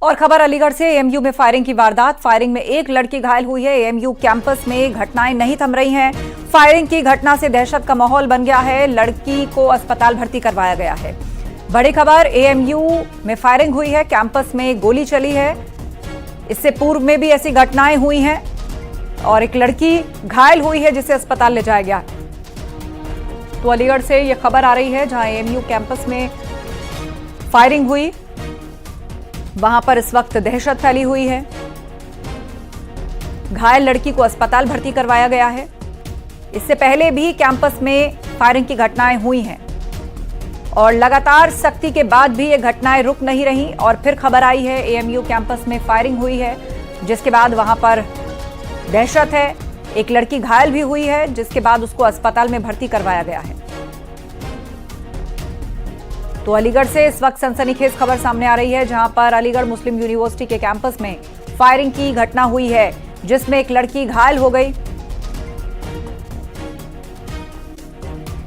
और खबर अलीगढ़ से। एएमयू में फायरिंग की वारदात। फायरिंग में एक लड़की घायल हुई है। एएमयू कैंपस में घटनाएं नहीं थम रही हैं। फायरिंग की घटना से दहशत का माहौल बन गया है। लड़की को अस्पताल भर्ती करवाया गया है। बड़ी खबर, एएमयू में फायरिंग हुई है, कैंपस में गोली चली है। इससे पूर्व में भी ऐसी घटनाएं हुई हैं और एक लड़की घायल हुई है जिसे अस्पताल ले जाया गया। तो अलीगढ़ से यह खबर आ रही है जहां एएमयू कैंपस में फायरिंग हुई, वहां पर इस वक्त दहशत फैली हुई है। घायल लड़की को अस्पताल भर्ती करवाया गया है। इससे पहले भी कैंपस में फायरिंग की घटनाएं हुई हैं और लगातार सख्ती के बाद भी ये घटनाएं रुक नहीं रही और फिर खबर आई है एएमयू कैंपस में फायरिंग हुई है, जिसके बाद वहां पर दहशत है। एक लड़की घायल भी हुई है, जिसके बाद उसको अस्पताल में भर्ती करवाया गया है। तो अलीगढ़ से इस वक्त सनसनीखेज खबर सामने आ रही है जहां पर अलीगढ़ मुस्लिम यूनिवर्सिटी के कैंपस में फायरिंग की घटना हुई है, जिसमें एक लड़की घायल हो गई।